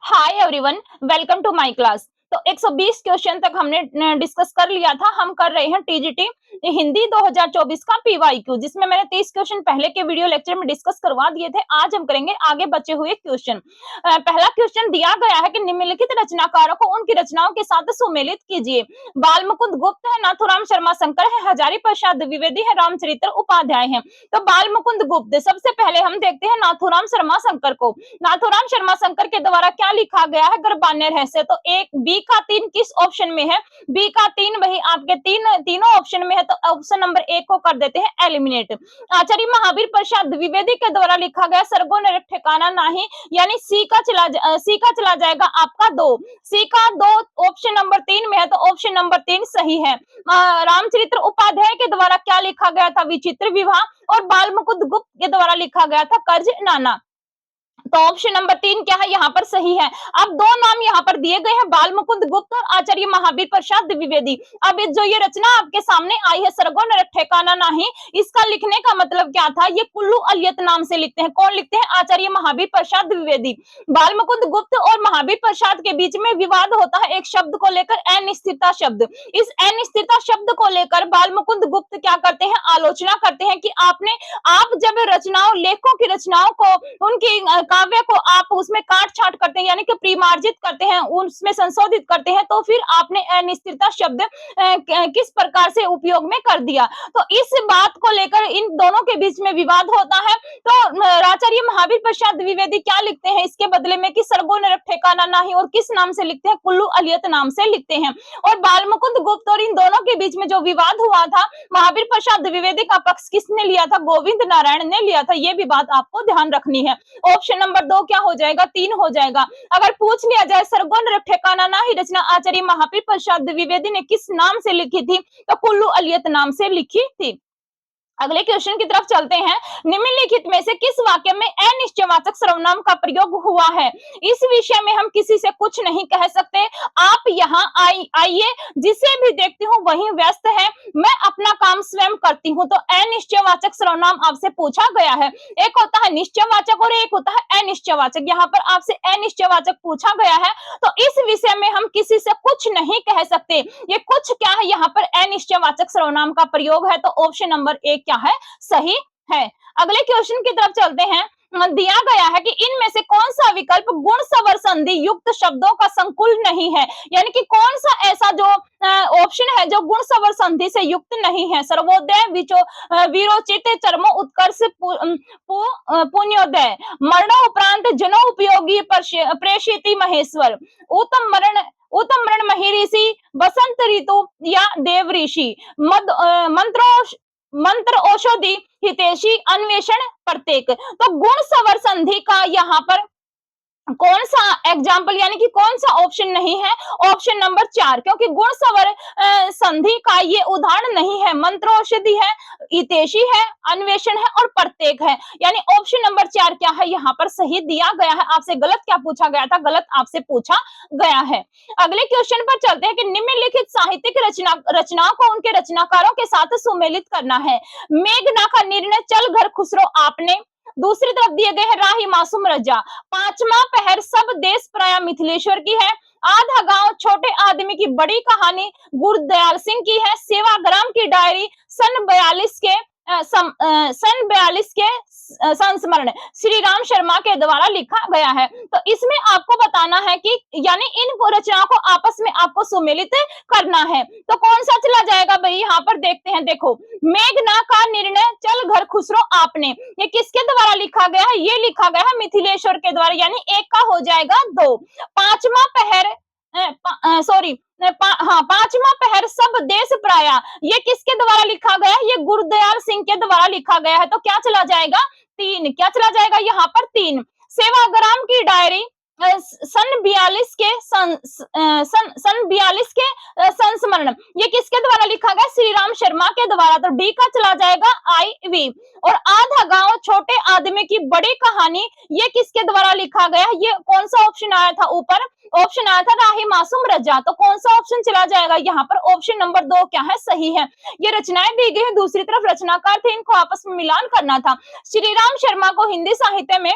Hi everyone, welcome to my class. तो 120 question तक हमने डिस्कस कर लिया था। हम कर रहे हैं टीजीटी हिंदी 2024 का पीवाईक्यू, जिसमें मैंने 30 क्वेश्चन पहले के वीडियो लेक्चर में डिस्कस करवा दिए थे। आज हम करेंगे आगे बचे हुए क्वेश्चन। पहला क्वेश्चन दिया गया है कि निम्नलिखित रचनाकारों को उनकी रचनाओं के साथ सुमेलित कीजिए। बाल मुकुंद गुप्त है, नाथुराम शर्मा शंकर है, हजारी प्रसाद द्विवेदी है, रामचरित्र उपाध्याय है। तो बाल मुकुंद गुप्त, सबसे पहले हम देखते हैं नाथुराम शर्मा शंकर को। नाथुराम शर्मा शंकर के द्वारा क्या लिखा गया है? गर्भान्य रहस्य। तो एक बी का 3 किस ऑप्शन में है? बी का 3 वही आपके तीनों ऑप्शन में है, तो ऑप्शन नंबर 1 को कर देते हैं एलिमिनेट। आचार्य महावीर प्रसाद द्विवेदी के द्वारा लिखा गया सर्गो नरक ठिकाना नहीं, यानी सी का चला जाएगा आपका 2। सी का 2 ऑप्शन नंबर 3 में है, तो ऑप्शन नंबर 3 सही है। रामचरित्र उपाध्याय के द्वारा क्या लिखा गया था? विचित्र विवाह। और बाल मुकुंद गुप्त के द्वारा लिखा गया था कर्ज नाना। तो ऑप्शन नंबर 3 क्या है? यहाँ पर सही है। अब दो नाम यहाँ पर दिए गए हैं, बाल मुकुंद गुप्त और आचार्य महावीर प्रसाद द्विवेदी। अब जो ये रचना आपके सामने आई है सर्गो नरक ठिकाना नहीं, इसका लिखने का मतलब क्या था? ये कुल्लू अलियत नाम से लिखते हैं। कौन लिखते हैं? आचार्य महावीर प्रसाद द्विवेदी। बाल मुकुंद गुप्त और महावीर प्रसाद के बीच में विवाद होता है एक शब्द को लेकर, अनिश्चितता शब्द। इस अनिश्चितता शब्द को लेकर बाल मुकुंद गुप्त क्या करते हैं? आलोचना करते हैं कि आप जब रचनाओं, लेखकों की रचनाओं को, उनकी काव्य को आप उसमें काट छाट करते हैं, यानी कि परिमार्जित करते हैं, उसमें संशोधित करते हैं, तो फिर आपने अनिश्चितता शब्द किस प्रकार से उपयोग में कर दिया। तो इस बात को लेकर इन दोनों के बीच में विवाद होता है। तो आचार्य महावीर प्रसाद द्विवेदी क्या लिखते हैं इसके बदले में? कि सर्गो नरक ठिकाना नहीं, और किस नाम से लिखते हैं? कुल्लू अलियत नाम से लिखते हैं। और बाल मुकुंद गुप्त और इन दोनों के बीच में जो विवाद हुआ था, महावीर प्रसाद द्विवेदी का पक्ष किसने लिया था? गोविंद नारायण ने लिया था। ये भी बात आपको ध्यान रखनी है। ऑप्शन नंबर 2 क्या हो जाएगा? 3 हो जाएगा। अगर पूछ लिया जाए सर्गो नरक ठिकाना नहीं रचना आचार्य महावीर प्रसाद द्विवेदी ने किस नाम से लिखी थी? तो कुल्लू अलियत नाम से लिखी थी। अगले क्वेश्चन की तरफ चलते हैं। निम्नलिखित में से किस वाक्य में अनिश्चयवाचक सर्वनाम का प्रयोग हुआ है? इस विषय में हम किसी से कुछ नहीं कह सकते। आप यहाँ आइए, जिसे भी देखती हूँ वही व्यस्त है, मैं अपना काम स्वयं करती हूँ। तो अनिश्चयवाचक सर्वनाम आपसे पूछा गया है। एक होता है निश्चयवाचक और एक होता है अनिश्चयवाचक। यहाँ पर आपसे अनिश्चयवाचक पूछा गया है, तो इस विषय में हम किसी से कुछ नहीं कह सकते। ये कुछ क्या है? यहाँ पर अनिश्चयवाचक सर्वनाम का प्रयोग है, तो ऑप्शन नंबर 1 क्या है? सही है। अगले क्वेश्चन की तरफ चलते हैं। दिया गया है कि इनमें से कौन सा विकल्प गुण सवर संधि युक्त शब्दों का संकुल नहीं है, यानी कि कौन सा ऐसा जो ऑप्शन है जो गुण सवर संधि से युक्त नहीं है? सर्वोदय, वीरोचित, चरमो उत्कर्ष, पुण्योदय, मरणोपरांत, जनो उपयोगी, प्रेषिति महेश्वर, उत्तम मरण महिषि, बसंत ऋतु या देव ऋषि, मंत्र औषधि, हितैषी, अन्वेषण, प्रत्येक। तो गुण सवर संधि का यहाँ पर कौन सा एग्जाम्पल, यानी कि कौन सा ऑप्शन नहीं है? ऑप्शन नंबर 4, क्योंकि गुण सवर संधि का ये उदाहरण नहीं है। मंत्रोषधि है, हितैषी है, अन्वेषण है और प्रत्येक है, यानी ऑप्शन नंबर 4 क्या है? यहाँ पर सही दिया गया है। आपसे गलत क्या पूछा गया था? गलत आपसे पूछा गया है। अगले क्वेश्चन पर चलते हैं कि निम्नलिखित साहित्यिक रचनाओं को उनके रचनाकारों के साथ सुमेलित करना है। मेघना का निर्णय, चल घर खुसरो आपने। दूसरी तरफ दिए गए हैं राही मासूम रजा, पांचवा पहर, सब देश प्राय मिथिलेश्वर की है, आधा गांव, छोटे आदमी की बड़ी कहानी गुरदयाल सिंह की है, सेवाग्राम की डायरी, सन 42 के संस्मरण श्री राम शर्मा के द्वारा लिखा गया है। तो इसमें आपको बताना है कि यानी इन रचनाओं को आपस में आपको सुमेलित करना है। तो कौन सा चला जाएगा भाई? यहाँ पर देखते हैं। देखो, मेघना का निर्णय, चल घर खुसरो आपने, ये किसके द्वारा लिखा गया है? ये लिखा गया है मिथिलेश्वर के द्वारा, यानी एक का हो जाएगा 2। पांचवा पहर, पांचवा पहर, सब देश प्राया, ये किसके द्वारा लिखा गया है? ये गुरदयाल सिंह के द्वारा लिखा गया है। तो क्या चला जाएगा? 3। क्या चला जाएगा यहाँ पर? 3। सेवाग्राम की डायरी, सन 42 के संस्मरण, ये किसके द्वारा लिखा गया? श्री राम शर्मा के द्वारा। तो डी का चला जाएगा IV। और आधा गांव, छोटे आदमी की बड़ी कहानी, ये किसके द्वारा लिखा गया? ये कौन सा ऑप्शन आया था ऊपर? ऑप्शन आया था राही मासूम रजा। तो कौन सा ऑप्शन चला जाएगा यहाँ पर? ऑप्शन नंबर 2 क्या है? सही है। ये रचनाएं दी गई है, दूसरी तरफ रचनाकार थे, इनको आपस में मिलान करना था। श्री राम शर्मा को हिंदी साहित्य में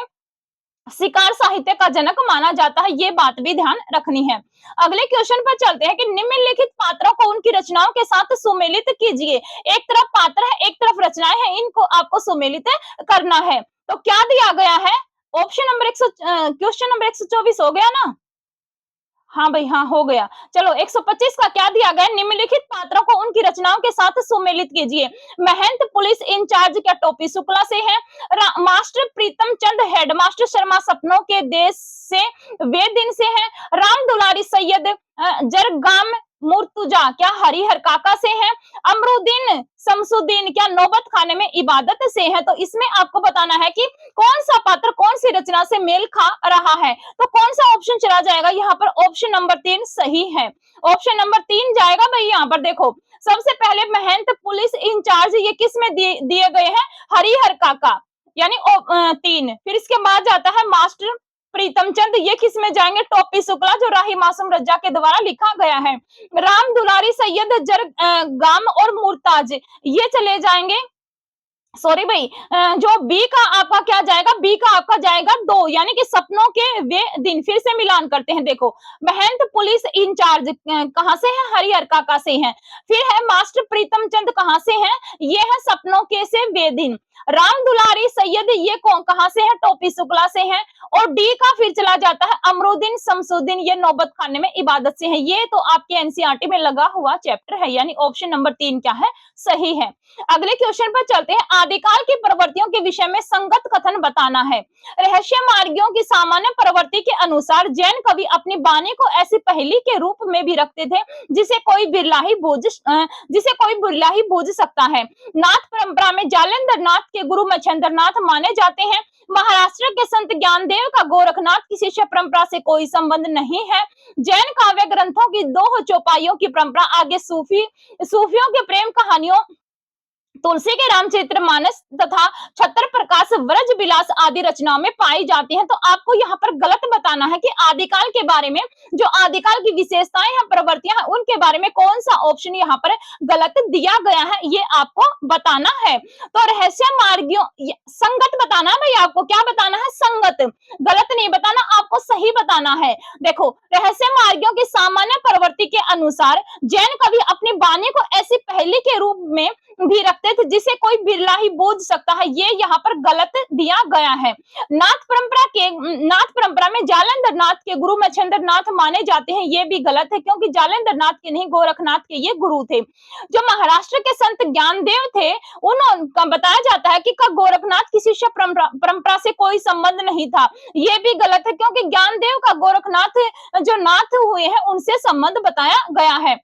शिकार साहित्य का जनक माना जाता है, ये बात भी ध्यान रखनी है। अगले क्वेश्चन पर चलते हैं कि निम्नलिखित पात्रों को उनकी रचनाओं के साथ सुमेलित कीजिए। एक तरफ पात्र है, एक तरफ रचनाएं हैं, इनको आपको सुमेलित करना है। तो क्या दिया गया है? ऑप्शन नंबर 100 क्वेश्चन नंबर 124 हो गया ना? हाँ भाई, हाँ हो गया। चलो 125 का क्या दिया गया? निम्नलिखित पात्रों को उनकी रचनाओं के साथ सुमेलित कीजिए। महंत पुलिस इंचार्ज क्या टोपी शुक्ला से है? मास्टर प्रीतम चंद हेडमास्टर शर्मा सपनों के देश से वे दिन से है? राम दुलारी सैयद जरगाम मुर्तुजा क्या हरिहर काका से है? अमरुद्दीन शमसुद्दीन क्या नौबत खाने में इबादत से है? तो इसमें आपको बताना है कि कौन सा पात्र कौन सी रचना से मेल खा रहा है। तो कौन सा ऑप्शन चला जाएगा यहाँ पर? ऑप्शन नंबर 3 सही है। ऑप्शन नंबर 3 जाएगा भाई। यहाँ पर देखो, सबसे पहले महंत पुलिस इंचार्ज ये किस में दिए गए हैं? हरिहर काका, यानी 3। फिर इसके बाद जाता है मास्टर प्रीतम चंद, ये किस में जाएंगे? टोपी शुक्ला, जो राही मासूम रज्जा के द्वारा लिखा गया है। राम दुलारी सैयद जरगाम और मुर्ताज, ये चले जाएंगे, सॉरी भाई, जो बी का आपका क्या जाएगा? बी का आपका जाएगा 2, यानी कि सपनों के वे दिन। फिर से मिलान करते हैं, देखो महंत पुलिस इंचार्ज कहां से है? हरिहर काका से है। फिर है मास्टर प्रीतम चंद, कहां से है? ये है सपनों के से वे दिन। राम दुलारी सैयद ये कौन कहां से है? टोपी शुक्ला से है। और डी का फिर चला जाता है अमरुद्दीन शमसुद्दीन, ये नौबत खाने में इबादत से है। ये तो आपके एनसीईआरटी में लगा हुआ चैप्टर है, यानी ऑप्शन नंबर 3 क्या है? सही है। अगले क्वेश्चन पर चलते हैं। आदिकाल की प्रवृत्तियों के विषय में संगत कथन बताना है। रहस्य मार्गियों की सामान्य प्रवृत्ति के अनुसार जैन कवि अपनी वाणी को ऐसी पहेली के रूप में भी रखते थे जिसे कोई बिरला ही बूझ सकता है। नाथ परंपरा में जालंधर नाथ के गुरु मच्छिंद्र नाथ माने जाते हैं। महाराष्ट्र के संत ज्ञानदेव का गोरखनाथ की शिष्य परंपरा से कोई संबंध नहीं है। जैन काव्य ग्रंथों की 2 चौपाइयों की परंपरा आगे सूफियों के प्रेम कहानियों, तुलसी के रामचरितमानस तथा छत्र प्रकाश व्रज विलास आदि रचनाओं में पाई जाती हैं। तो आपको यहाँ पर गलत बताना है कि आदिकाल के बारे में, जो आदिकाल की विशेषताएं हैं, प्रवृत्तियां हैं, उनके बारे में कौन सा ऑप्शन यहाँ पर गलत दिया गया है, ये आपको बताना है। तो रहस्य मार्गियों, संगत बताना है भाई, आपको क्या बताना है? संगत, गलत नहीं बताना, आपको सही बताना है। देखो, रहस्य मार्गियों की सामान्य प्रवृत्ति के अनुसार जैन कवि अपनी वाणी को ऐसी पहेली के रूप में भी रखते थे जिसे कोई बिरला ही बूझ सकता है, ये यहाँ पर गलत दिया गया है। नाथ परंपरा में जालंधर नाथ के गुरु मच्छिंद्र नाथ माने जाते हैं, ये भी गलत है, क्योंकि जालंधर नाथ के नहीं, गोरखनाथ के ये गुरु थे। जो महाराष्ट्र के संत ज्ञानदेव थे, उनका बताया जाता है कि गोरखनाथ की शिष्य परंपरा से कोई संबंध नहीं था, ये भी गलत है, क्योंकि ज्ञानदेव का गोरखनाथ जो नाथ हुए हैं उनसे संबंध बताया गया है।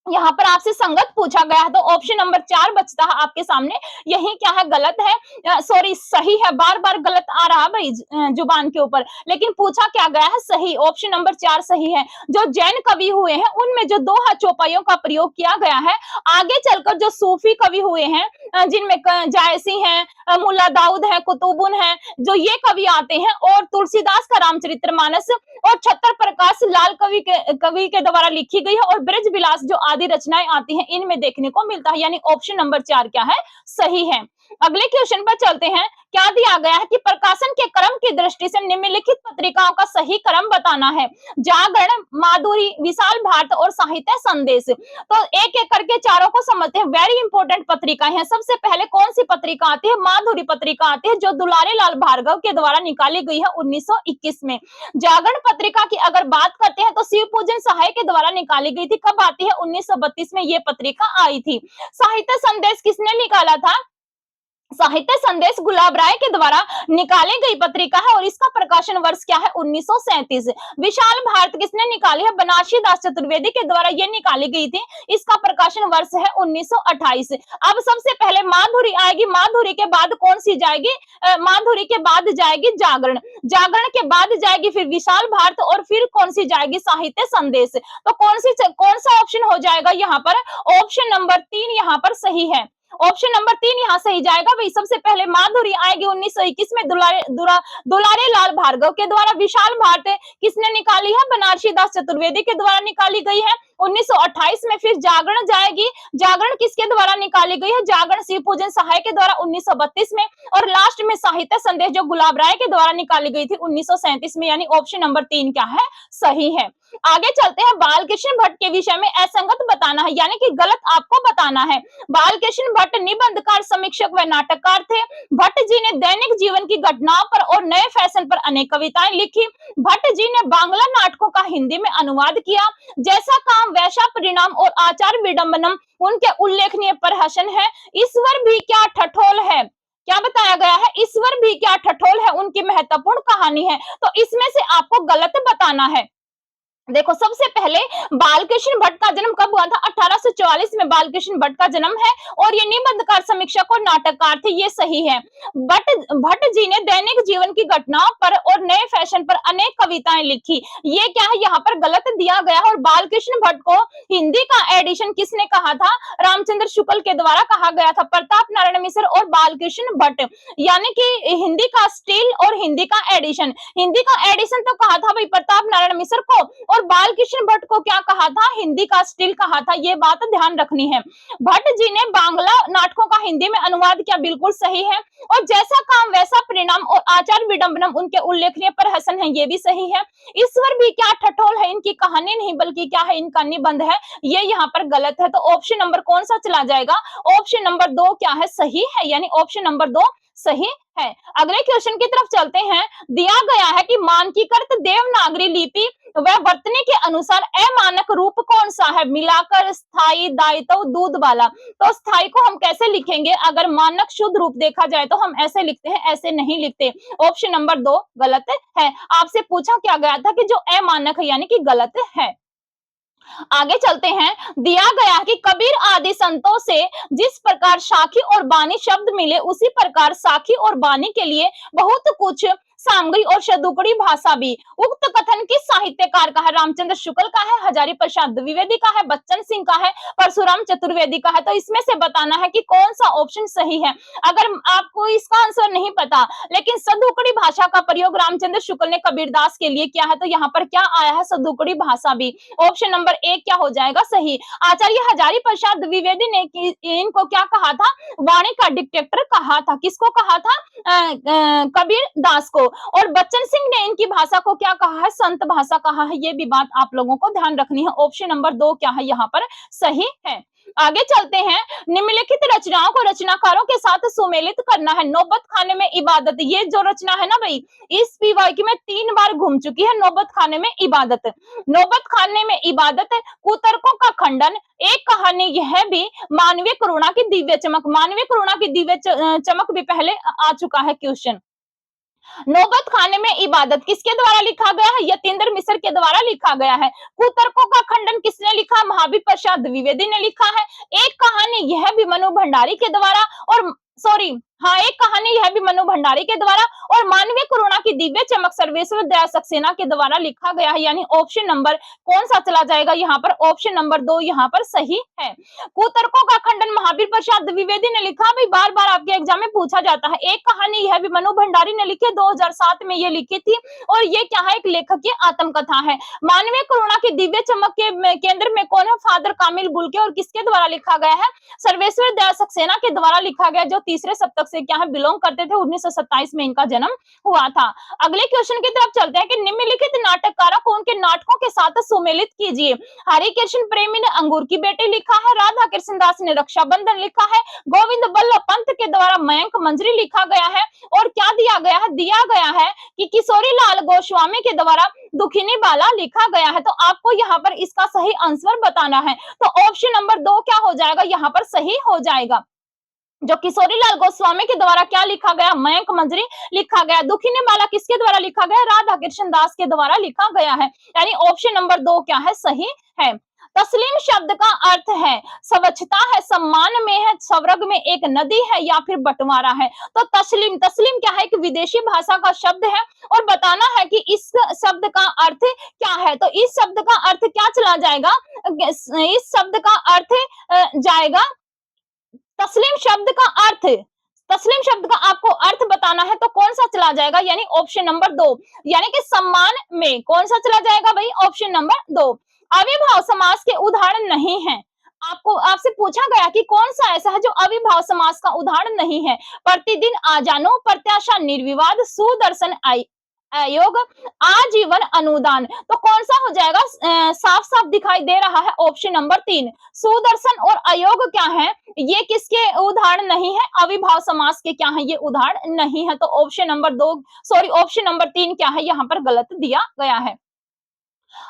यहाँ पर आपसे संगत पूछा गया है, तो ऑप्शन नंबर 4 बचता है आपके सामने। यही क्या है? गलत है, सॉरी सही है। बार बार गलत आ रहा है भाई जुबान के ऊपर, लेकिन पूछा क्या गया है? सही, ऑप्शन नंबर 4 सही है। जो जैन कवि हुए हैं उनमें जो 2 चौपाइयों का प्रयोग किया गया है, आगे चलकर जो सूफी कवि हुए हैं, जिनमें जायसी है, मुल्ला दाऊद है, कुतुबुन है, जो ये कवि आते हैं, और तुलसीदास का रामचरितमानस और छत्र प्रकाश लाल कवि के द्वारा लिखी गई है, और ब्रज विलास जो आदि रचनाएं आती हैं, इनमें देखने को मिलता है, यानी ऑप्शन नंबर 4 क्या है? सही है। अगले क्वेश्चन पर चलते हैं। क्या दिया गया है कि प्रकाशन के क्रम की दृष्टि से निम्नलिखित पत्रिकाओं का सही क्रम बताना है। जागरण, माधुरी, विशाल भारत और साहित्य संदेश। तो एक एक करके चारों को समझते हैं। वेरी इंपॉर्टेंट पत्रिकाएं हैं। सबसे पहले कौन सी पत्रिका आती है? माधुरी पत्रिका आती है, जो दुलारे लाल भार्गव के द्वारा निकाली गई है 1921 में। जागरण पत्रिका की अगर बात करते हैं तो शिव पूजन सहाय के द्वारा निकाली गई थी। कब आती है? 1932 में ये पत्रिका आई थी। साहित्य संदेश किसने निकाला था? साहित्य संदेश गुलाब राय के द्वारा निकाली गई पत्रिका है, और इसका प्रकाशन वर्ष क्या है? 1937। विशाल भारत किसने निकाली है? बनारसी दास चतुर्वेदी के द्वारा ये निकाली गई थी, इसका प्रकाशन वर्ष है 1928। अब सबसे पहले माधुरी आएगी, माधुरी के बाद कौन सी जाएगी? माधुरी के बाद जाएगी जागरण, जागरण के बाद जाएगी फिर विशाल भारत, और फिर कौन सी जाएगी? साहित्य संदेश। तो कौन सा ऑप्शन हो जाएगा यहाँ पर? ऑप्शन नंबर 3 यहाँ पर सही है। ऑप्शन नंबर 3 यहाँ सही जाएगा भाई। सबसे पहले माधुरी आएगी 1921 में दुलारे लाल भार्गव के द्वारा। विशाल भारत किसने निकाली है? बनारसी दास चतुर्वेदी के द्वारा निकाली गई है। 1928 में फिर जागरण जाएगी, जागरण किसके द्वारा निकाली गई है, जागरण शिव पूजन सहाय के द्वारा 1932 में, और लास्ट में साहित्य संदेश जो गुलाब राय के द्वारा निकाली गई थी 1937 में, यानी ऑप्शन नंबर 3 क्या है, सही है। आगे चलते हैं, बाल कृष्ण भट्ट के विषय में असंगत बताना है, यानी कि गलत आपको बताना है। बाल कृष्ण भट्ट निबंधकार, समीक्षक व नाटककार थे। भट्ट जी ने दैनिक जीवन की घटनाओं पर और नए फैशन पर अनेक कविताएं लिखी। भट्ट जी ने बांग्ला नाटकों का हिंदी में अनुवाद किया। जैसा काम वैसा परिणाम और आचार विडंबनम उनके उल्लेखनीय प्रहसन है। ईश्वर भी क्या ठठोल है, क्या बताया गया है, ईश्वर भी क्या ठठोल है उनकी महत्वपूर्ण कहानी है। तो इसमें से आपको गलत बताना है। देखो, सबसे पहले बालकृष्ण भट्ट का जन्म कब हुआ था, 1844 में बालकृष्ण भट्ट का जन्म है, और ये निबंधकार, समीक्षक और नाटककार थे, ये सही है। भट्ट जी ने दैनिक जीवन की घटनाओं पर और नए फैशन पर अनेक कविताएं लिखी, ये क्या है, यहाँ पर गलत दिया गया है। और बालकृष्ण भट्ट को हिंदी का एडिशन किसने कहा था, रामचंद्र शुक्ल के द्वारा कहा गया था, प्रताप नारायण मिश्र और बालकृष्ण भट्ट, यानी कि हिंदी का स्टील और हिंदी का एडिशन। हिंदी का एडिशन तो कहा था भाई प्रताप नारायण मिश्र को, और बालकृष्ण भट्ट को क्या कहा था, हिंदी का स्टील कहा था, ये बात ध्यान रखनी है। भट्ट जी ने बांग्ला नाटकों का हिंदी में अनुवाद किया, बिल्कुल सही है। और जैसा काम वैसा परिणाम और आचार विडंबनम उनके उल्लेखनीय प्रहसन है, ये भी सही है। ईश्वर भी क्या ठठोल है इनकी कहानी नहीं बल्कि क्या है, इनका निबंध है, ये यहाँ पर गलत है। तो ऑप्शन नंबर कौन सा चला जाएगा, ऑप्शन नंबर 2 क्या है, सही है, यानी ऑप्शन नंबर 2 सही है। अगले क्वेश्चन की तरफ चलते हैं। दिया गया है कि मानकीकृत देवनागरी लिपि वह वर्तनी के अनुसार अमानक रूप कौन सा है, मिलाकर, स्थायी, दायित्व, दूध वाला। तो स्थायी को हम कैसे लिखेंगे, अगर मानक शुद्ध रूप देखा जाए तो हम ऐसे लिखते हैं, ऐसे नहीं लिखते। ऑप्शन नंबर 2 गलत है। आपसे पूछा क्या गया था कि जो अमानक है यानी कि गलत है। आगे चलते हैं, दिया गया कि कबीर आदि संतों से जिस प्रकार साखी और बानी शब्द मिले उसी प्रकार साखी और बानी के लिए बहुत कुछ सामग्री और शतुकड़ी भाषा भी। उक्त कथन किस साहित्यकार का है, रामचंद्र शुक्ल का है, हजारी प्रसाद द्विवेदी का है, बच्चन सिंह का है, परशुराम चतुर्वेदी का है। तो इसमें से बताना है कि कौन सा ऑप्शन सही है। अगर आपको इसका आंसर नहीं पता लेकिन सदुकड़ी भाषा का प्रयोग रामचंद्र शुक्ल ने कबीरदास के लिए किया है, तो यहाँ पर क्या आया है, सदुकड़ी भाषा भी। ऑप्शन नंबर 1 क्या हो जाएगा, सही। आचार्य हजारी प्रसाद द्विवेदी ने इनको क्या कहा था, वाणी का डिक्टेटर कहा था। किसको कहा था, कबीर दास को। और बच्चन सिंह ने इनकी भाषा को क्या कहा है, संत भाषा कहा है। ये भी बात आप लोगों को ध्यान रखनी है। ऑप्शन नंबर 2 क्या है, यहाँ पर सही है। आगे चलते हैं, निम्नलिखित रचनाओं को रचनाकारों के साथ सुमेलित करना है। नौबत खाने में इबादत, ये जो रचना है ना भाई, इस पीवाईक्यू में 3 बार घूम चुकी है। नौबत खाने में इबादत, नौबत खाने में इबादत, कुतर्कों का खंडन, एक कहानी यह भी, मानवीय करुणा की दिव्य चमक। मानवीय करुणा की दिव्य चमक भी पहले आ चुका है क्वेश्चन। नौबत खाने में इबादत किसके द्वारा लिखा गया है, यतीन्द्र मिश्र के द्वारा लिखा गया है। कुतर्कों का खंडन किसने लिखा, महावीर प्रसाद द्विवेदी ने लिखा है। एक कहानी यह भी मनु भंडारी के द्वारा, और एक कहानी यह भी मनु भंडारी के द्वारा, और मानवीय करुणा की दिव्य चमक सर्वेश्वर दयाल सक्सेना के द्वारा लिखा गया है। यानी ऑप्शन नंबर कौन सा चला जाएगा यहाँ पर, ऑप्शन नंबर 2 यहाँ पर सही है। कुतर्कों का खंडन महावीर प्रसाद द्विवेदी ने लिखा, भाई बार बार आपके एग्जाम में पूछा जाता है। एक कहानी यह भी मनु भंडारी ने लिखी, 2007 में ये लिखी थी, और ये क्या है, एक लेखक की आत्मकथा है। मानवीय करुणा की दिव्य चमक के केंद्र में कौन है, फादर कामिल बुल्के, और किसके द्वारा लिखा गया है, सर्वेश्वर दयाल सक्सेना के द्वारा लिखा गया, जो तीसरे सप्तक से क्या है, बिलोंग करते थे। 1927 में इनका जन्म हुआ था। अगले क्वेश्चन की तरफ चलते हैं कि निम्नलिखित नाटककारों को उनके नाटकों के साथ सुमेलित कीजिए। हरिकृष्ण प्रेमी ने अंगूर की बेटी लिखा है, राधा कृष्ण दास ने रक्षाबंधन लिखा है, गोविंद बल्लभ पंत के द्वारा मयंक मंजरी लिखा गया है, और क्या दिया गया है, दिया गया है कि किशोरी लाल गोस्वामी के द्वारा दुखिनी बाला लिखा गया है। तो आपको यहाँ पर इसका सही आंसर बताना है। तो ऑप्शन नंबर 2 क्या हो जाएगा, यहाँ पर सही हो जाएगा। जो किशोरी लाल गोस्वामी के द्वारा क्या लिखा गया, मयंक मंजरी लिखा गया। दुखिनी बाला किसके द्वारा लिखा गया, राधा कृष्ण दास के द्वारा लिखा गया है। यानी ऑप्शन नंबर 2 क्या है, सही है। तस्लीम शब्द का अर्थ है स्वच्छता है, सम्मान में है, स्वर्ग में एक नदी है, या फिर बंटवारा है। तो तस्लीम, तस्लीम क्या है, एक विदेशी भाषा का शब्द है, और बताना है कि इस शब्द का अर्थ क्या है। तो इस शब्द का अर्थ क्या चला जाएगा, इस शब्द का अर्थ जाएगा, तस्लीम शब्द का अर्थ, तस्लीम शब्द का आपको अर्थ बताना है, तो कौन सा चला जाएगा, यानी ऑप्शन नंबर 2, यानी कि सम्मान में कौन सा चला जाएगा भाई, ऑप्शन नंबर 2। अविभाव समास के उदाहरण नहीं है। आपसे पूछा गया कि कौन सा ऐसा है जो अविभाव समास का उदाहरण नहीं है। प्रतिदिन आ जानो, प्रत्याशा निर्विवाद, सुदर्शन आयोग, आजीवन अनुदान। तो कौन सा हो जाएगा? साफ साफ दिखाई दे रहा है ऑप्शन नंबर 3। सुदर्शन और अयोग क्या है? ये किसके उदाहरण नहीं है? अविभाव समास के क्या है? ये उदाहरण नहीं है। तो option number 2 sorry option number 3 क्या है? यहाँ पर गलत दिया गया है।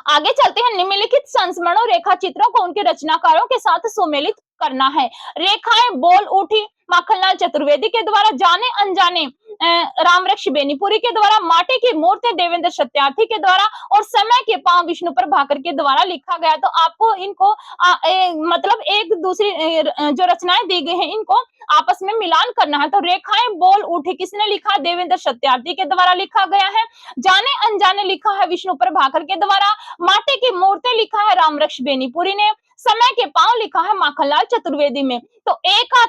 आगे चलते हैं। निम्नलिखित संस्मरणों रेखा चित्रों को उनके रचनाकारों के साथ सुमेलित करना है। रेखाएं बोल उठी माखनलाल चतुर्वेदी के द्वारा, जाने अनजाने रामवृक्ष बेनीपुरी के द्वारा, माटी की मूर्ति देवेंद्र सत्यार्थी के द्वारा और समय के पांव विष्णु पर भाकर के द्वारा लिखा गया। तो आपको इनको मतलब एक दूसरी जो रचनाएं दी गई हैं इनको आपस में मिलान करना है। तो रेखाएं बोल उठी किसने लिखा? देवेंद्र सत्यार्थी के द्वारा लिखा गया है। जाने अनजाने लिखा है विष्णु पर भाकर के द्वारा। माटी की मूर्ति लिखा है रामवृक्ष बेनीपुरी ने। समय के पांव लिखा है माखनलाल चतुर्वेदी में। तो एक आ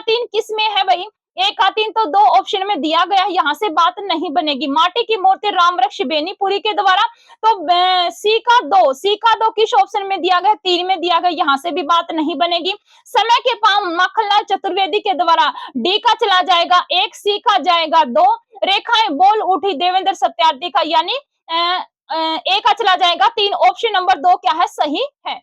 तीन किस में है भाई? एक आ तीन तो 2 ऑप्शन में दिया गया है, यहाँ से बात नहीं बनेगी। माटी की मूर्ति रामवृक्ष बेनीपुरी के द्वारा, तो सी का 2 किस ऑप्शन में दिया गया? 3 में दिया गया, यहाँ से भी बात नहीं बनेगी। समय के पांव माखनलाल चतुर्वेदी के द्वारा, डी का चला जाएगा 1, सी का जाएगा 2। रेखाएं बोल उठी देवेंद्र सत्यार्थी का, यानी ए का चला जाएगा 3। ऑप्शन नंबर 2 क्या है? सही है।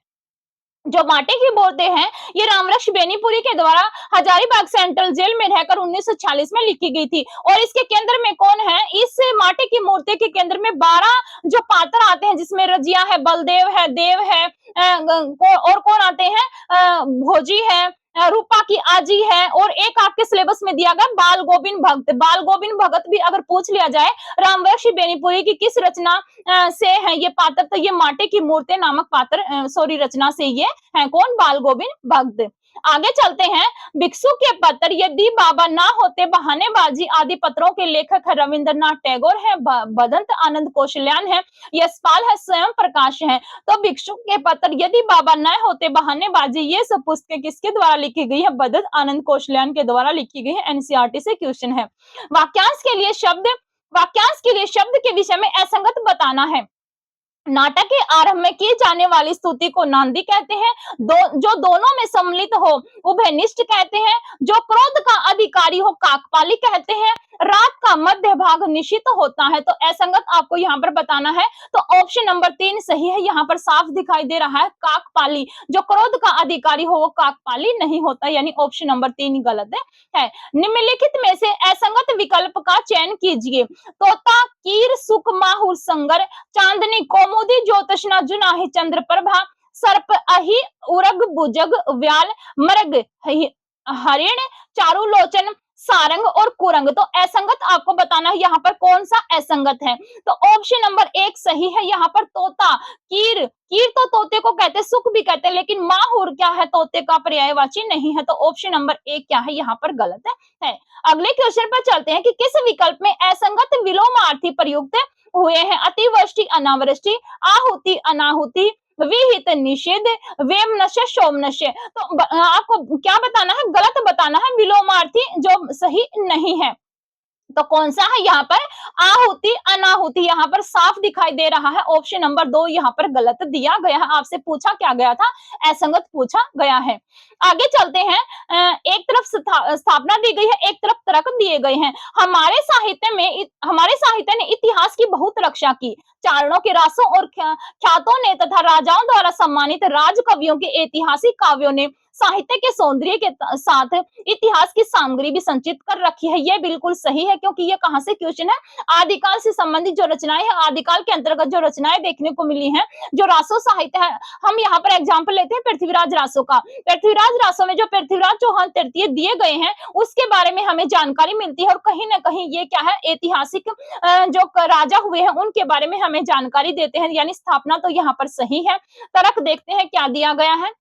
जो माटी की मूर्ति हैं ये रामवृक्ष बेनीपुरी के द्वारा हजारीबाग सेंट्रल जेल में रहकर 1946 में लिखी गई थी। और इसके केंद्र में कौन है? इस माटी की मूर्ति के केंद्र में 12 जो पात्र आते हैं, जिसमें रजिया है, बलदेव है, देव है, और कौन आते हैं? भोजी है, रूपा की आजी है, और एक आपके सिलेबस में दिया गया बाल गोविंद भगत। बाल गोविंद भगत भी अगर पूछ लिया जाए रामवृक्ष बेनीपुरी की किस रचना से है ये पात्र, तो ये माटी की मूर्ति नामक पात्र रचना से ये है। कौन? बाल गोविंद भगत। आगे चलते हैं। भिक्षु के पत्र, यदि बाबा ना होते, बहानेबाजी आदि पत्रों के लेखक है रविंद्रनाथ टैगोर है, बदंत आनंद कौशल्यान है, यशपाल है, स्वयं प्रकाश है। तो भिक्षु के पत्र, यदि बाबा न होते, बहानेबाजी, ये सब पुस्तकें किसके द्वारा लिखी गई है? बदंत आनंद कौशल्यान के द्वारा लिखी गई है। एनसीईआरटी से क्वेश्चन है। वाक्यांश के लिए शब्द के विषय में असंगत बताना है। नाटक के आरंभ में की जाने वाली स्तुति को नांदी कहते हैं। जो दोनों में सम्मिलित हो उभयनिष्ठ कहते हैं। जो क्रोध का अधिकारी हो काकपाली कहते हैं। रात का मध्य भाग निशित होता है। तो असंगत आपको यहाँ पर बताना है। तो ऑप्शन नंबर 3 सही है। यहाँ पर साफ दिखाई दे रहा है काकपाली। जो क्रोध का अधिकारी हो वो काकपाली नहीं होता, यानी ऑप्शन नंबर 3 गलत है। निम्नलिखित में से असंगत विकल्प का चयन कीजिए। तोता, कीर, सुख, माहुर, संगर, चांदनी, कौमुदी, ज्योत्सना, जुनाही, चंद्रप्रभा, सर्प, अहि, उरग, बुजग, व्याल, मृग, हरिण, चारुलोचन, सारंग और कुरंग। तो असंगत आपको बताना है यहाँ पर कौन सा असंगत है। तो ऑप्शन नंबर 1 सही है। यहाँ पर तोता, कीर तो तोते को कहते हैं, सुख भी कहते हैं, लेकिन माहुर क्या है? तोते का पर्यायवाची नहीं है। तो ऑप्शन नंबर 1 क्या है? यहाँ पर गलत है। अगले क्वेश्चन पर चलते हैं कि किस विकल्प में असंगत विलोमार्थी प्रयुक्त हुए हैं? अतिवृष्टि, अनावृष्टि, आहुति, अनाहुति, विहित, निषेध, वेमनश्य, सोमनश्य। तो आपको क्या बताना है? गलत बताना है। विलोमार्थी जो सही नहीं है। तो कौन सा है यहाँ पर? आहुति, अनाहुति। यहाँ पर साफ दिखाई दे रहा है। ऑप्शन नंबर 2 यहाँ पर गलत दिया गया है। आपसे पूछा क्या गया था? असंगत पूछा गया है। आगे चलते हैं। एक तरफ स्थापना दी गई है, एक तरफ तर्क दिए गए हैं। हमारे साहित्य ने इतिहास की बहुत रक्षा की। चारणों के रासों और ख्यातों ने तथा राजाओं द्वारा सम्मानित राज कवियों के ऐतिहासिक काव्यों ने साहित्य के सौंदर्य के साथ इतिहास की सामग्री भी संचित कर रखी है। ये बिल्कुल सही है, क्योंकि ये कहां से क्वेश्चन है? आदिकाल से संबंधित जो रचनाएं हैं, आदिकाल के अंतर्गत जो रचनाएं देखने को मिली हैं, जो रासो साहित्य है। हम यहाँ पर एग्जाम्पल लेते हैं पृथ्वीराज रासो का। पृथ्वीराज रासो में जो पृथ्वीराज चौहान तृतीय दिए गए हैं उसके बारे में हमें जानकारी मिलती है, और कहीं ना कहीं ये क्या है? ऐतिहासिक जो राजा हुए हैं उनके बारे में हमें जानकारी देते हैं, यानी स्थापना तो यहाँ पर सही है। तर्क देखते हैं क्या दिया गया है।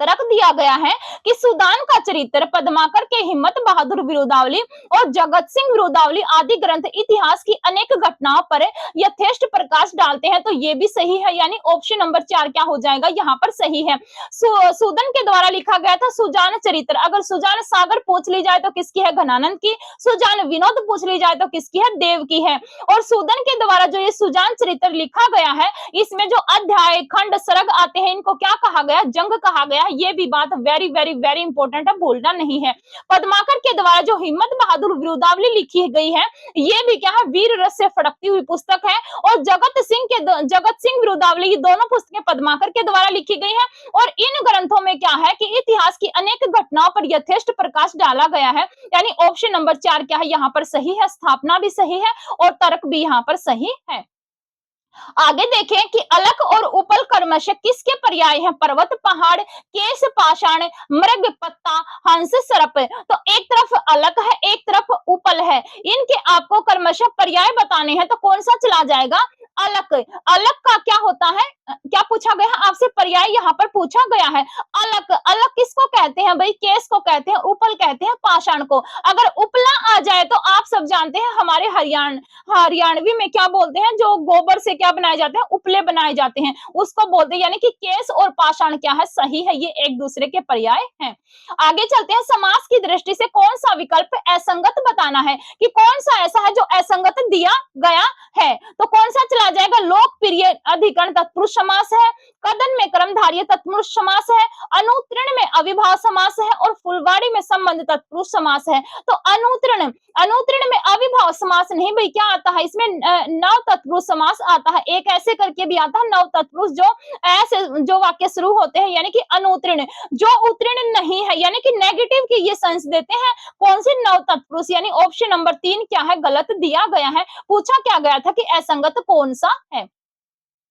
तर्क दिया गया है कि सूदान का चरित्र, पद्माकर के हिम्मत बहादुर विरुदावली और जगत सिंह विरुदावली आदि ग्रंथ इतिहास की अनेक घटनाओं पर यथेष्ट प्रकाश डालते हैं। तो ये भी सही है, यानी ऑप्शन नंबर 4 क्या हो जाएगा यहाँ पर सही है। सूदन के द्वारा लिखा गया था सुजान चरित्र। अगर सुजान सागर पूछ ली जाए तो किसकी है? घनानंद की। सुजान विनोद पूछ ली जाए तो किसकी है? देव की है। और सूदन के द्वारा जो ये सुजान चरित्र लिखा गया है, इसमें जो अध्याय, खंड, सर्ग आते हैं, इनको क्या कहा गया? जंग कहा गया। ये भी बात वेरी वेरी वेरी इंपॉर्टेंट है, भूलना नहीं है। पद्माकर के द्वारा जो हिम्मत बहादुर विरुदावली लिखी गई है, ये भी क्या है? वीर रस से फड़कती हुई पुस्तक है। और जगत सिंह विरुदावली, ये दोनों पुस्तकें पद्माकर के द्वारा लिखी गई है। और इन ग्रंथों में क्या है कि इतिहास की अनेक घटनाओं पर यथेष्ट प्रकाश डाला गया है। यानी ऑप्शन नंबर 4 क्या है? यहाँ पर सही है। स्थापना भी सही है और तर्क भी यहाँ पर सही है। आगे देखें कि अलक और उपल क्रमशः किसके पर्याय हैं? पर्वत, पहाड़, केश, पाषाण, मृग, पत्ता, हंस, सर्प। तो एक तरफ अलक है, एक तरफ उपल है। इनके आपको क्रमशः पर्याय बताने हैं, तो कौन सा चला जाएगा? अलक। अलक का क्या होता है? क्या पूछा गया है आपसे? पर्याय यहाँ पर पूछा गया है। अलक, अलक किसको कहते हैं भाई? केश को कहते हैं, उपल कहते हैं पाषाण को। अगर उपला आ जाए तो आप सब जानते हैं हमारे हरियाणवी में क्या बोलते हैं? जो गोबर से क्या बनाए जाते हैं? उपले बनाए जाते हैं, उसको बोलते हैं। यानी कि केश और पाषाण क्या है? सही है, ये एक दूसरे के पर्याय हैं। आगे चलते हैं। समास की दृष्टि से कौन सा विकल्प असंगत बताना है, कि कौन सा ऐसा है जो असंगत दिया गया है। तो कौन सा चला जाएगा? लोकप्रिय अधिकरण तत्पुरुष समास है, कदन में कर्मधारय तत्पुरुष समास है, अनुत्तीर्ण में अविभाव समास है और फुलवाड़ी में संबंध तत्पुरुष समास है। तो अनुत्तीर्ण में अविभाव समास नहीं भाई, क्या आता है इसमें? नव तत्पुरुष समास आता है। एक ऐसे करके भी आता है नव तत्पुरुष, जो ऐसे जो वाक्य शुरू होते हैं, यानी कि अनुत्तीर्ण। जो उत्तीर्ण नहीं है, यानी कि नेगेटिव की ये सेंस देते हैं, कौन से? नव तत्पुरुष। यानी ऑप्शन नंबर 3 क्या है? गलत दिया गया है। पूछा क्या गया था कि असंगत कौन सा है।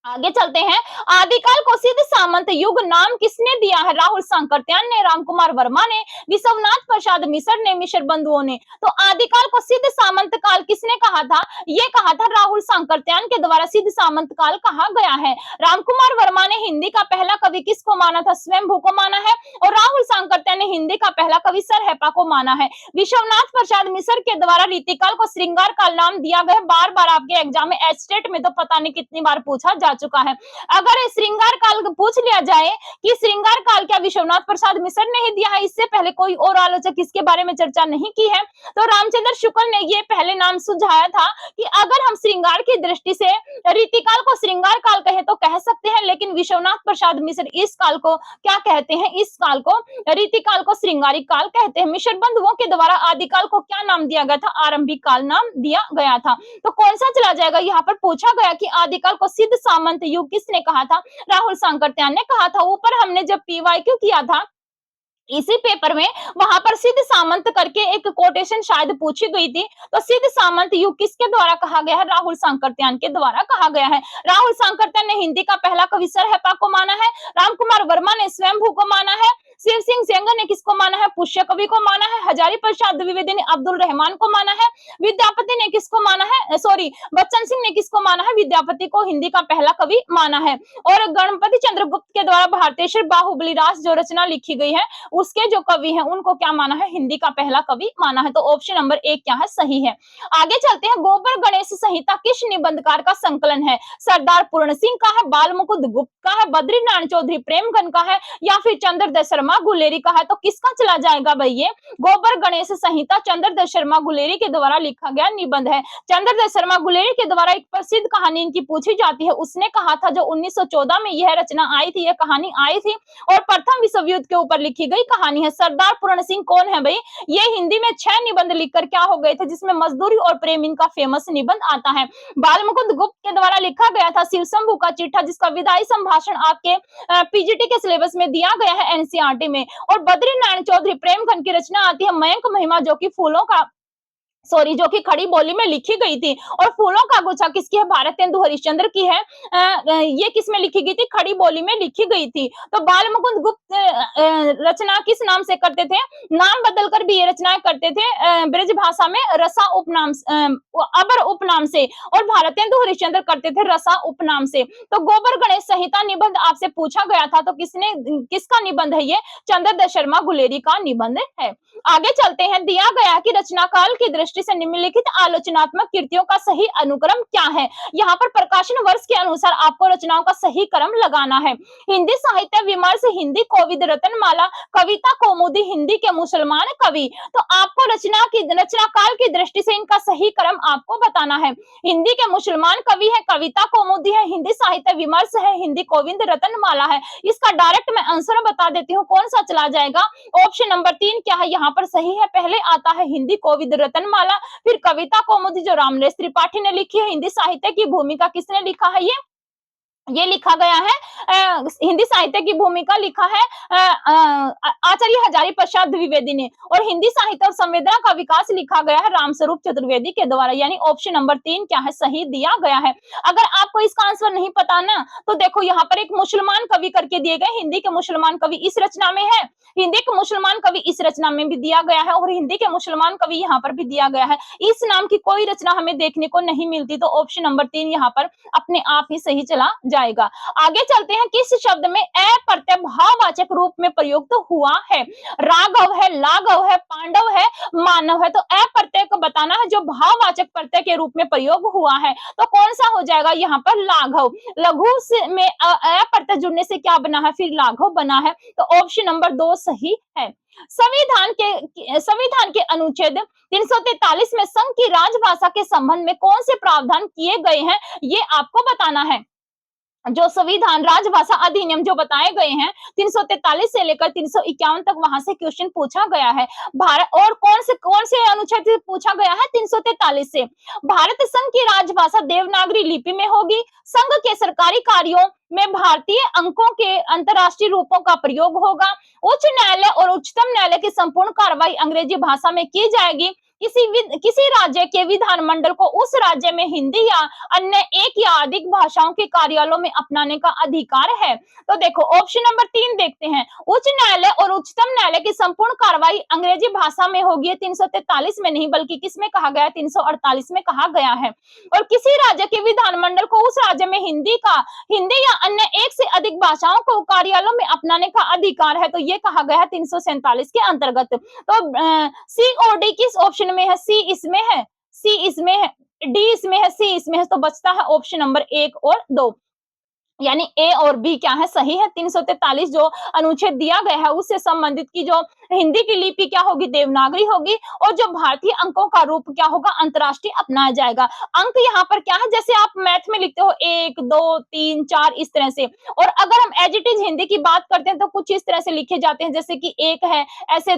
आगे चलते हैं। आदिकाल को सिद्ध सामंत युग नाम किसने दिया है? राहुल सांकृत्यायन ने, रामकुमार वर्मा ने, विश्वनाथ प्रसाद मिश्र ने, मिश्र बंधुओं ने। तो आदिकाल को सिद्ध सामंत काल किसने कहा था? ये कहा था राहुल सांकृत्यायन के द्वारा सिद्ध सामंत काल कहा गया है। रामकुमार वर्मा ने हिंदी का पहला कवि किसको माना था? स्वयंभू को माना है। और राहुल सांकृत्यायन ने हिंदी का पहला कवि सरहेपा को माना है। विश्वनाथ प्रसाद मिश्र के द्वारा रीतिकाल को श्रृंगार काल नाम दिया गया। बार बार आपके एग्जाम में एस्टेट में तो पता नहीं कितनी बार पूछा जा चुका है। अगर श्रृंगार काल पूछ लिया जाए कि श्रृंगार काल क्या विश्वनाथ प्रसाद मिश्र ने ही दिया है, इससे पहले कोई और आलोचक इसके बारे में चर्चा नहीं की है, तो रामचंद्र शुक्ल ने ये पहले नाम सुझाया था कि अगर हम श्रृंगार की दृष्टि से रीतिकाल को श्रृंगार काल कहे तो कह सकते हैं, लेकिन विश्वनाथ प्रसाद मिश्र इस काल को क्या कहते हैं? इस काल को, रीतिकाल को श्रृंगारिक काल कहते हैं। मिश्र बंधुओं के द्वारा आदिकाल को क्या नाम दिया गया था? आरंभिक काल नाम दिया गया था। तो कौन सा चला जाएगा? यहाँ पर पूछा गया कि आदिकाल को सिद्ध सामंत युग किसने कहा था? राहुल सांकृत्यायन ने कहा था। ऊपर हमने जब पीवाईक्यू किया था इसी पेपर में, वहां पर सिद्ध सामंत करके एक कोटेशन शायद पूछी गई थी। तो सिद्ध सामंत युग किसके द्वारा कहा गया है? राहुल सांकृत्यायन के द्वारा कहा गया है। राहुल सांकृत्यायन ने हिंदी का पहला कवि सरहेपा को माना है। रामकुमार वर्मा ने स्वयंभू को माना है। शिव सिंह सेंगर ने किसको माना है? पुष्य कवि को माना है। हजारी प्रसाद द्विवेदी ने अब्दुल रहमान को माना है। विद्यापति ने किसको माना है? सॉरी, बच्चन सिंह ने किसको माना है? विद्यापति को हिंदी का पहला कवि माना है। और गणपति चंद्रगुप्त के द्वारा भारतेश्वर बाहुबली रास जो रचना लिखी गई है, उसके जो कवि हैं उनको क्या माना है? हिंदी का पहला कवि माना है। तो ऑप्शन नंबर 1 क्या है? सही है। आगे चलते हैं। गोबर गणेश संहिता किस निबंधकार का संकलन है? सरदार पूर्ण सिंह का है, बाल मुकुंद गुप्त का है, बद्रीनारायण चौधरी प्रेमगन का है, या फिर चंद्रदत्त शर्मा गुलेरी का है? तो किसका चला जाएगा भाई? ये गोबर गणेश संहिता चंद्रदत्त शर्मा गुलेरी के द्वारा लिखा गया निबंध है। चंद्रदत्त शर्मा गुलेरी के द्वारा एक प्रसिद्ध कहानी इनकी पूछी जाती है। उसने कहा था जो 1914 में यह रचना आई थी, यह कहानी आई थी और प्रथम विश्व युद्ध के ऊपर लिखी गई कहानी है। सरदार पूर्ण सिंह कौन है भाई? ये हिंदी में 6 निबंध लिखकर क्या हो गए थे, जिसमें मजदूरी और प्रेम इनका फेमस निबंध आता है। बाल मुकुंद गुप्त के द्वारा लिखा गया था शिव शंभू का चिट्ठा, जिसका विदाई संभाषण आपके पीजीटी के सिलेबस में दिया गया है एनसीईआरटी में। और बद्रीनारायण चौधरी प्रेमगन की रचना आती है मयंक महिमा, जो कि फूलों का सॉरी, जो कि खड़ी बोली में लिखी गई थी। और फूलों का गुच्छा किसकी है? भारतेंदु हरिश्चंद्र की है। ये किसमें लिखी गई थी? खड़ी बोली में लिखी गई थी। तो बाल मुकुंद गुप्त रचना किस नाम से करते थे? नाम बदलकर भी ये रचनाएं करते थे, ब्रज भाषा में रसा उपनाम अबर उपनाम से, और भारतेंदु हरिश्चंद्र करते थे रसा उपनाम से। तो गोबर गणेश संहिता निबंध आपसे पूछा गया था, तो किसका निबंध है ये? चंद्रदत्त शर्मा गुलेरी का निबंध है। आगे चलते हैं। दिया गया कि रचना काल की दृष्टि से निम्नलिखित आलोचनात्मक कृतियों का सही अनुक्रम क्या है? यहाँ पर प्रकाशन वर्ष के अनुसार आपको रचनाओं का सही क्रम लगाना है। हिंदी साहित्य विमर्श, हिंदी कोविद रत्नमाला, कविता कौमुदी, हिंदी के मुसलमान कवि। तो आपको रचना काल की दृष्टि से इनका सही क्रम आपको बताना है। हिंदी के मुसलमान कवि है, कविता कौमुदी है, हिंदी साहित्य विमर्श है, हिंदी कोविंद रत्नमाला है। इसका डायरेक्ट मैं आंसर बता देती हूँ, कौन सा चला जाएगा? ऑप्शन नंबर 3 क्या है यहाँ पर सही है? पहले आता है हिंदी कोविद रत्नमाला, फिर कविता कौमुदी जो रामनरेश त्रिपाठी ने लिखी है, हिंदी साहित्य की भूमिका किसने लिखा है? ये लिखा गया है, हिंदी साहित्य की भूमिका लिखा है आचार्य हजारी प्रसाद द्विवेदी ने, और हिंदी साहित्य और संवेदना का विकास लिखा गया है रामस्वरूप चतुर्वेदी के द्वारा। यानी ऑप्शन नंबर 3 क्या है? सही दिया गया है। अगर आपको इसका आंसर नहीं पता ना, तो देखो यहाँ पर एक मुसलमान कवि करके दिए गए, हिंदी के मुसलमान कवि इस रचना में है, हिंदी के मुसलमान कवि इस रचना में भी दिया गया है, और हिंदी के मुसलमान कवि यहाँ पर भी दिया गया है। इस नाम की कोई रचना हमें देखने को नहीं मिलती, तो ऑप्शन नंबर 3 यहाँ पर अपने आप ही सही चला जाएगा। आगे चलते हैं। किस शब्द में ए प्रत्यय भाववाचक रूप में प्रयुक्त हुआ है? राघव है, लाघव है, पांडव है, मानव है। तो ए प्रत्यय को बताना है जो भाववाचक प्रत्यय के रूप में प्रयोग हुआ है, तो कौन सा हो जाएगा यहाँ पर? लाघव। लघु से में ए प्रत्यय जुड़ने से क्या बना है? फिर लाघव बना है। तो ऑप्शन नंबर 2 सही है। संविधान के अनुच्छेद 343 में संघ की राजभाषा के संबंध में कौन से प्रावधान किए गए हैं? ये आपको बताना है। जो संविधान राजभाषा अधिनियम जो बताए गए हैं 343 से लेकर 351 तक, वहां से क्वेश्चन पूछा गया है। भारत और कौन से अनुच्छेद से पूछा गया है? 343 से। भारत संघ की राजभाषा देवनागरी लिपि में होगी। संघ के सरकारी कार्यों में भारतीय अंकों के अंतरराष्ट्रीय रूपों का प्रयोग होगा। उच्च न्यायालय और उच्चतम न्यायालय की संपूर्ण कार्रवाई अंग्रेजी भाषा में की जाएगी। किसी राज्य के विधानमंडल को उस राज्य में हिंदी या अन्य एक या अधिक भाषाओं के कार्यालयों में अपनाने का अधिकार है। तो देखो ऑप्शन नंबर 3 देखते हैं। उच्च न्यायालय और उच्चतम न्यायालय की संपूर्ण कार्रवाई अंग्रेजी भाषा में होगी। 343 में नहीं बल्कि किसमें कहा गया? 348 में कहा गया है। और किसी राज्य के विधानमंडल को उस राज्य में हिंदी या अन्य एक से अधिक भाषाओं को कार्यालयों में अपनाने का अधिकार है, तो ये कहा गया है 347 के अंतर्गत। तो सी और डी किस ऑप्शन में है? सी इसमें है, सी इसमें है, डी इसमें है, सी इसमें है, तो बचता है ऑप्शन नंबर 1 और 2। यानी ए और बी क्या है? सही है। 343 जो अनुच्छेद दिया गया है उससे संबंधित की जो हिंदी की लिपि क्या होगी? देवनागरी होगी, और जो भारतीय अंकों का रूप क्या होगा? अंतरराष्ट्रीय अपनाया जाएगा। अंक यहाँ पर क्या है? जैसे आप मैथ में लिखते हो 1 2 3 4 इस तरह से, और अगर हम एज इट इज हिंदी की बात करते हैं तो कुछ इस तरह से लिखे जाते हैं, जैसे कि 1 है ऐसे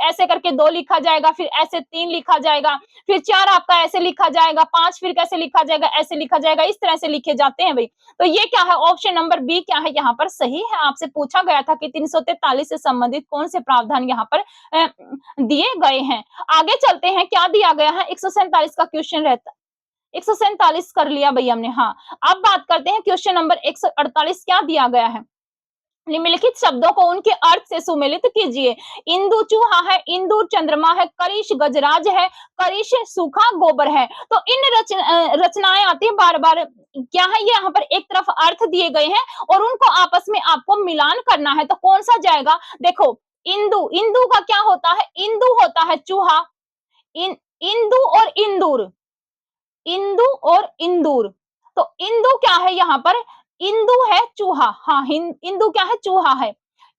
ऐसे करके 2 लिखा जाएगा, फिर ऐसे 3 लिखा जाएगा, फिर 4 आपका ऐसे लिखा जाएगा, 5 फिर कैसे लिखा जाएगा? ऐसे लिखा जाएगा, इस तरह से लिखे जाते हैं भाई। तो ये क्या है? ऑप्शन नंबर बी क्या है? यहाँ पर सही है। आपसे पूछा गया था कि 343 से संबंधित कौन से प्रावधान यहाँ पर दिए गए हैं। आगे चलते हैं। क्या दिया गया है? 147 का क्वेश्चन रहता, 147 कर लिया भाई हमने। हाँ, अब बात करते हैं क्वेश्चन नंबर 148 क्या दिया गया है? निम्नलिखित शब्दों को उनके अर्थ से सुमेलित कीजिए। इंदु चूहा है, इंदुर चंद्रमा है, करिश गजराज है, करिश सूखा गोबर है। तो इन रचनाएं आती है बार बार, क्या है ये? यहाँ पर एक तरफ अर्थ दिए गए हैं और उनको आपस में आपको मिलान करना है, तो कौन सा जाएगा? देखो इंदु, इंदु का क्या होता है? इंदु होता है चूहा। इंदु और इंदूर, इंदु और इंदूर। तो इंदु क्या है यहाँ पर? इंदु है चूहा। हाँ, इंदु क्या है? चूहा है।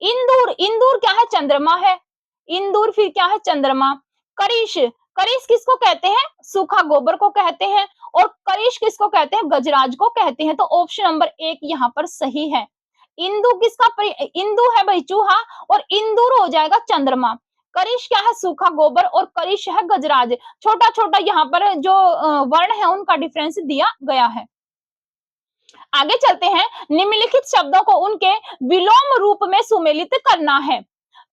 इंदूर, इंदूर क्या है? चंद्रमा है। इंदूर फिर क्या है? चंद्रमा। करिश, करिश किसको कहते हैं? सूखा गोबर को कहते हैं। और करिश किसको कहते हैं? गजराज को कहते हैं। तो ऑप्शन नंबर 1 यहाँ पर सही है। इंदु इंदु है भाई चूहा, और इंदूर हो जाएगा चंद्रमा। करिश क्या है? सूखा गोबर, और करिश है गजराज। छोटा छोटा यहाँ पर जो वर्ण है उनका डिफरेंस दिया गया है। आगे चलते हैं। निम्नलिखित शब्दों को उनके विलोम रूप में सुमेलित करना है।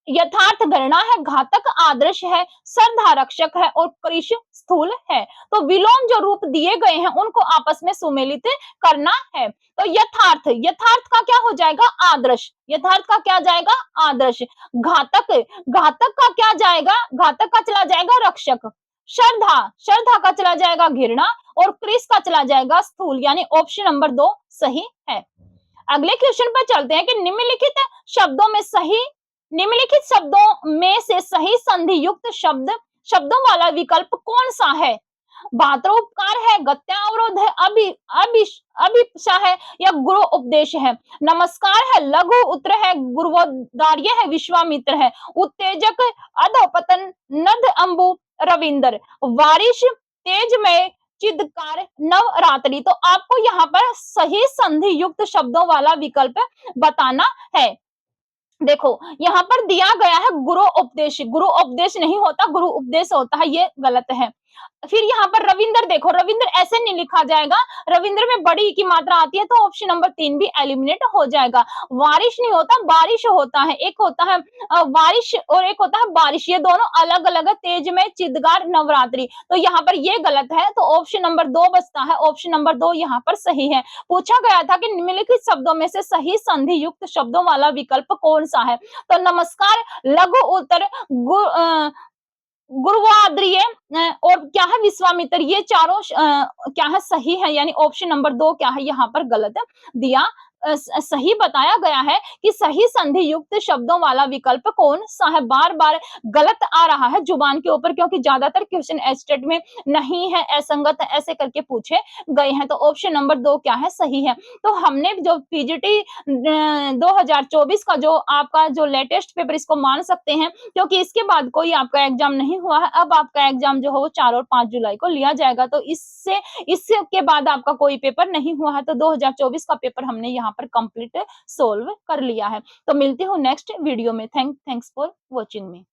यथार्थ गणना है, घातक आदर्श है, श्रद्धारक्षक है और कृश स्थूल है। तो विलोम जो रूप दिए गए हैं उनको आपस में सुमेलित करना है। तो यथार्थ, यथार्थ का क्या हो जाएगा? आदर्श। यथार्थ का क्या जाएगा? आदर्श। घातक, घातक का क्या जाएगा? घातक का चला जाएगा रक्षक। श्रद्धा, श्रद्धा का चला जाएगा घृणा और कृष का चला जाएगा स्थूल, यानी ऑप्शन नंबर 2 सही है। अगले क्वेश्चन पर चलते हैं कि निम्नलिखित शब्दों में सही, निम्नलिखित शब्दों में से सही संधि युक्त शब्दों वाला विकल्प कौन सा है? भात्रोपकार है, गत्यावरोध है, अभिप्सा है या गुरु उपदेश है? नमस्कार है, लघु उत्तर है, गुरुवोदार्य है, विश्वामित्र है, उत्तेजक अधोपतन, नद अंबु, रविंद्र, वारिश, तेजमय, चिदकार, नवरात्रि। तो आपको यहाँ पर सही संधि युक्त शब्दों वाला विकल्प बताना है। देखो यहाँ पर दिया गया है गुरु उपदेश, गुरु उपदेश नहीं होता, गुरु उपदेश होता है, ये गलत है। फिर यहाँ पर रविंद्र, देखो रविंद्र ऐसे नहीं लिखा जाएगा, रविंद्र में बड़ी की मात्रा आती है, तो ऑप्शन नंबर 3 भी एलिमिनेट हो जाएगा। वारिश नहीं होता, बारिश होता है। एक होता है वारिश और एक होता है बारिश, ये दोनों अलग अलग है। तेज में, चिदगार, नवरात्रि, तो यहाँ पर ये गलत है, तो ऑप्शन नंबर 2 बचता है। ऑप्शन नंबर 2 यहाँ पर सही है। पूछा गया था कि निम्नलिखित शब्दों में से सही संधि युक्त शब्दों वाला विकल्प कौन सा है? तो नमस्कार, लघु उत्तर, गुरुवाद्रिय और क्या है विश्वामित्र, ये चारों क्या है सही है, यानी ऑप्शन नंबर 2 क्या है यहाँ पर गलत दिया, सही बताया गया है कि सही संधि युक्त शब्दों वाला विकल्प कौन सा है। बार बार गलत आ रहा है जुबान के ऊपर, क्योंकि ज्यादातर क्वेश्चन एस्टेट में नहीं है, असंगत है, ऐसे करके पूछे गए हैं। तो ऑप्शन नंबर 2 क्या है? सही है। तो हमने जो पीजीटी 2024 का जो आपका जो लेटेस्ट पेपर, इसको मान सकते हैं, क्योंकि इसके बाद कोई आपका एग्जाम नहीं हुआ है। अब आपका एग्जाम जो है वो 4 और 5 जुलाई को लिया जाएगा, तो इसके बाद आपका कोई पेपर नहीं हुआ है, तो 2024 का पेपर हमने यहाँ पर कंप्लीट सोल्व कर लिया है। तो मिलती हूँ नेक्स्ट वीडियो में। Thanks for watching me.